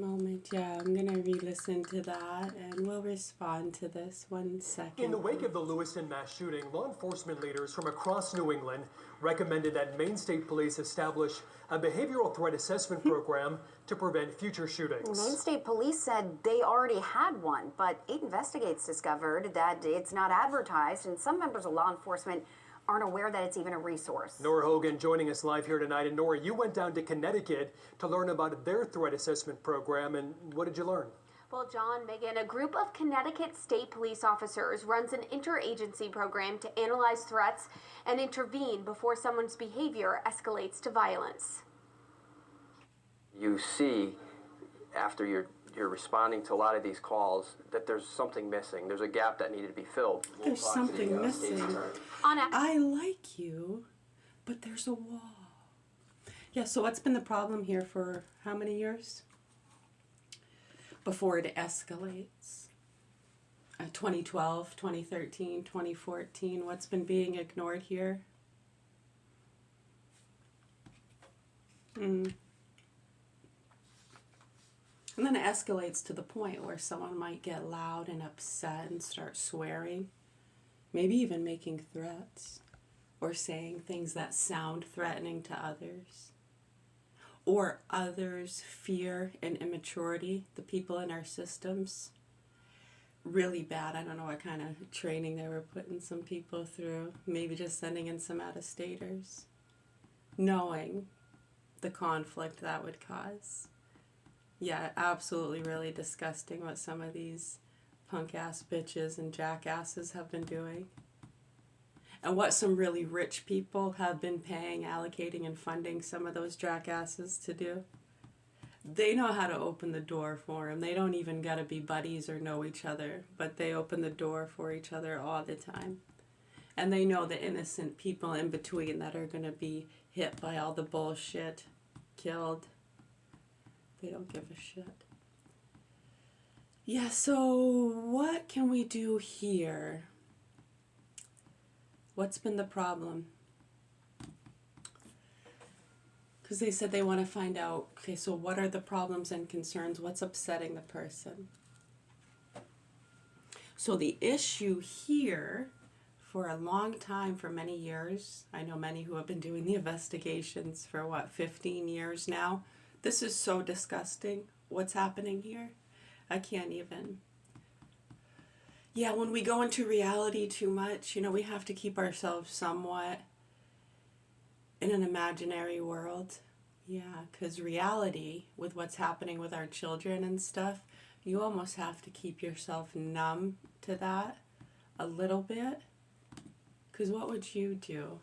Moment, yeah, I'm gonna re-listen to that and we'll respond to this 1 second. In the wake of the Lewiston mass shooting, law enforcement leaders from across New England recommended that Maine State Police establish a behavioral threat assessment program to prevent future shootings. Maine State Police said they already had one, but 8 Investigates discovered that it's not advertised, and some members of law enforcement aren't aware that it's even a resource. Nora Hogan joining us live here tonight. And Nora, you went down to Connecticut to learn about their threat assessment program, and what did you learn? Well, John, Megan, a group of Connecticut State Police officers runs an interagency program to analyze threats and intervene before someone's behavior escalates to violence. You see, after you're responding to a lot of these calls, that there's something missing. There's a gap that needed to be filled. There's something missing. I like you, but there's a wall. Yeah, so what's been the problem here for how many years? Before it escalates. 2012, 2013, 2014, what's been being ignored here? And then it escalates to the point where someone might get loud and upset and start swearing, maybe even making threats or saying things that sound threatening to others. Or others' fear and immaturity, the people in our systems. Really bad. I don't know what kind of training they were putting some people through. Maybe just sending in some out-of-staters. Knowing the conflict that would cause. Yeah, absolutely really disgusting what some of these punk-ass bitches and jackasses have been doing. And what some really rich people have been paying, allocating, and funding some of those jackasses to do. They know how to open the door for them. They don't even got to be buddies or know each other, but they open the door for each other all the time. And they know the innocent people in between that are going to be hit by all the bullshit, killed. They don't give a shit. Yeah, so what can we do here? What's been the problem? Because they said they want to find out, okay, so what are the problems and concerns? What's upsetting the person? So the issue here, for a long time, for many years, I know many who have been doing the investigations for, 15 years now. This is so disgusting, what's happening here. I can't even. Yeah, when we go into reality too much, we have to keep ourselves somewhat in an imaginary world. Yeah, because reality, with what's happening with our children and stuff, you almost have to keep yourself numb to that a little bit. Because what would you do?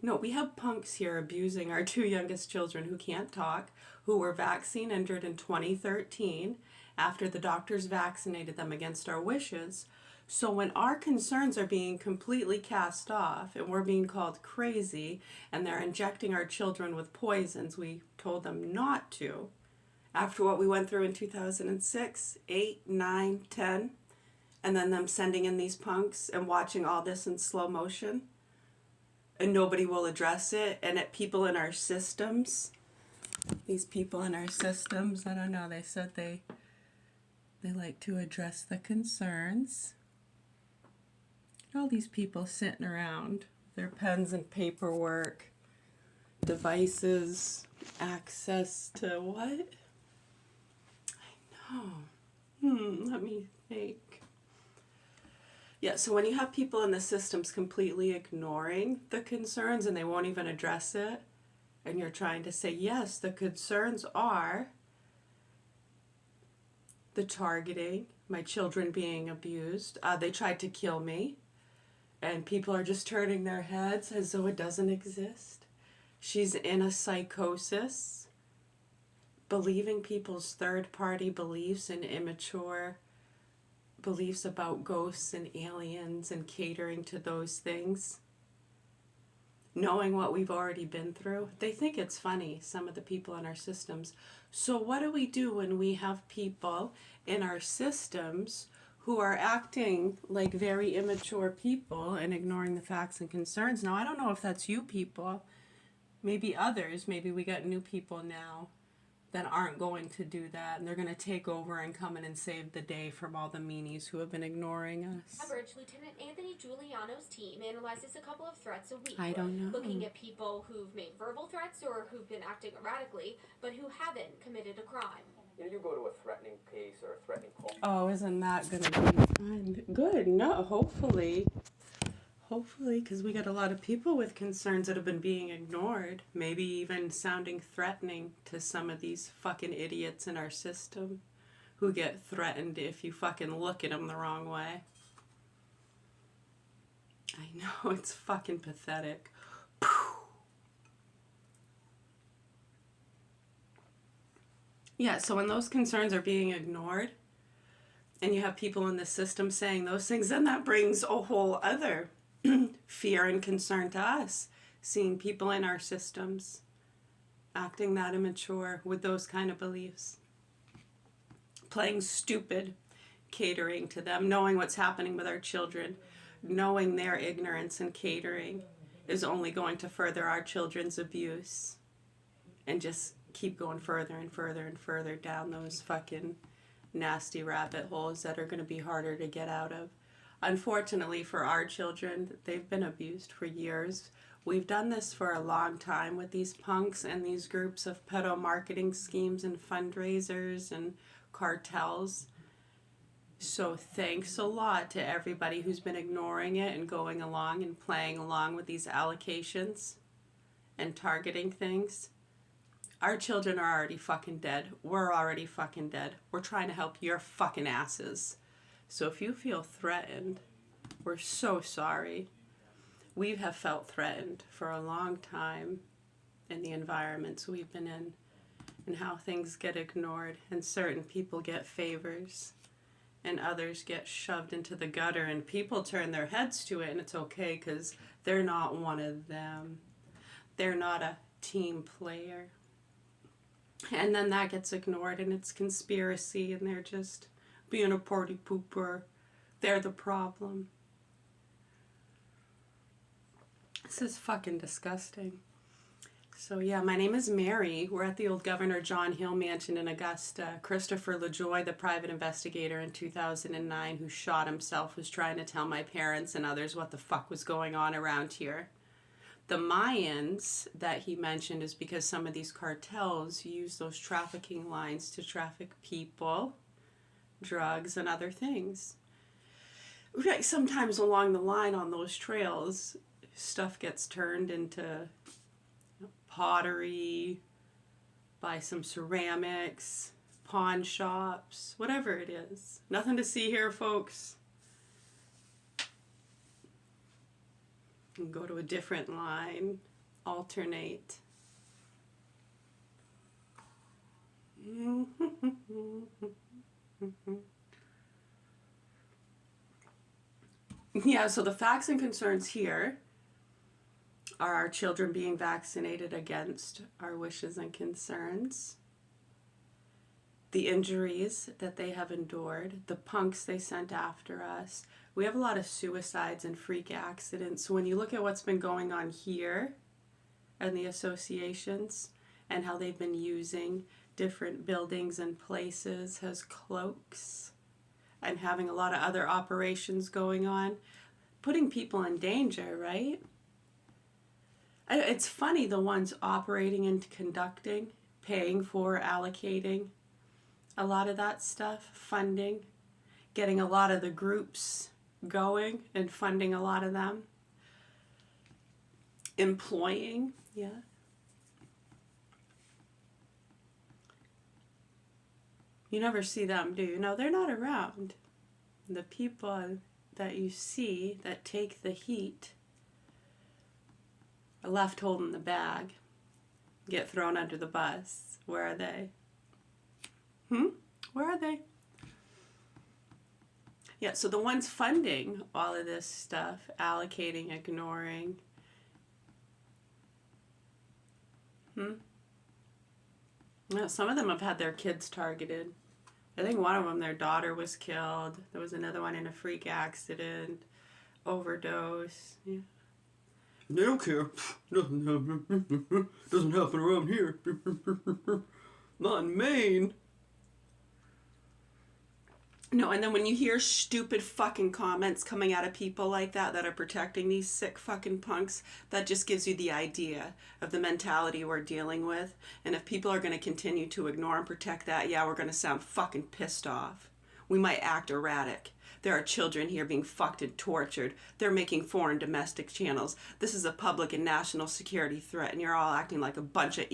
No, we have punks here abusing our 2 youngest children who can't talk, who were vaccine injured in 2013 after the doctors vaccinated them against our wishes. So when our concerns are being completely cast off and we're being called crazy and they're injecting our children with poisons we told them not to, after what we went through in 2006, 8, 9, 10, and then them sending in these punks and watching all this in slow motion, and nobody will address it, and people in our systems, these people in our systems, I don't know, they said they like to address the concerns. All these people sitting around, their pens and paperwork, devices, access to what? I know. Let me think. Yeah, so when you have people in the systems completely ignoring the concerns and they won't even address it, and you're trying to say, yes, the concerns are the targeting, my children being abused, they tried to kill me, and people are just turning their heads as though it doesn't exist. She's in a psychosis, believing people's third-party beliefs and immature beliefs about ghosts and aliens and catering to those things. Knowing what we've already been through, they think it's funny, some of the people in our systems. So what do we do when we have people in our systems who are acting like very immature people and ignoring the facts and concerns? Now, I don't know if that's you people, maybe others, maybe we got new people now that aren't going to do that, and they're going to take over and come in and save the day from all the meanies who have been ignoring us. Average, Lieutenant Anthony Giuliano's team analyzes a couple of threats a week. I don't know. Looking at people who've made verbal threats or who've been acting erratically, but who haven't committed a crime. You go to a threatening case or a threatening call. Oh, isn't that going to be fun? Good. No, hopefully. Hopefully, because we got a lot of people with concerns that have been being ignored. Maybe even sounding threatening to some of these fucking idiots in our system who get threatened if you fucking look at them the wrong way. I know, it's fucking pathetic. Yeah, so when those concerns are being ignored, and you have people in the system saying those things, then that brings a whole other fear and concern to us, seeing people in our systems acting that immature with those kind of beliefs, playing stupid, catering to them, knowing what's happening with our children, knowing their ignorance and catering is only going to further our children's abuse and just keep going further and further and further down those fucking nasty rabbit holes that are going to be harder to get out of. Unfortunately for our children, they've been abused for years. We've done this for a long time with these punks and these groups of pedo marketing schemes and fundraisers and cartels. So thanks a lot to everybody who's been ignoring it and going along and playing along with these allocations and targeting things. Our children are already fucking dead. We're already fucking dead. We're trying to help your fucking asses. So if you feel threatened, we're so sorry. We have felt threatened for a long time in the environments we've been in and how things get ignored and certain people get favors and others get shoved into the gutter and people turn their heads to it and it's okay because they're not one of them. They're not a team player. And then that gets ignored and it's conspiracy and they're just being a party pooper. They're the problem. This is fucking disgusting. So yeah, my name is Mary. We're at the old Governor John Hill Mansion in Augusta. Christopher LaJoy, the private investigator in 2009 who shot himself, was trying to tell my parents and others what the fuck was going on around here. The Mayans that he mentioned is because some of these cartels use those trafficking lines to traffic people, drugs, and other things. Right, sometimes along the line on those trails, stuff gets turned into pottery, buy some ceramics, pawn shops, whatever it is. Nothing to see here, folks. And go to a different line, alternate. Yeah, so the facts and concerns here are our children being vaccinated against our wishes and concerns, the injuries that they have endured, the punks they sent after us. We have a lot of suicides and freak accidents. So when you look at what's been going on here and the associations and how they've been using different buildings and places as cloaks and having a lot of other operations going on, putting people in danger, right? It's funny, the ones operating and conducting, paying for, allocating, a lot of that stuff, funding, getting a lot of the groups going and funding a lot of them, employing, yeah. You never see them, do you? No, they're not around. The people that you see that take the heat are left holding the bag, get thrown under the bus. Where are they? Where are they? Yeah, so the ones funding all of this stuff, allocating, ignoring. No, some of them have had their kids targeted. I think one of them, their daughter was killed. There was another one in a freak accident, overdose. Yeah. They don't care. Doesn't happen around here. Not in Maine. No, and then when you hear stupid fucking comments coming out of people like that are protecting these sick fucking punks, that just gives you the idea of the mentality we're dealing with. And if people are going to continue to ignore and protect that, yeah, we're going to sound fucking pissed off. We might act erratic. There are children here being fucked and tortured. They're making foreign domestic channels. This is a public and national security threat, and you're all acting like a bunch of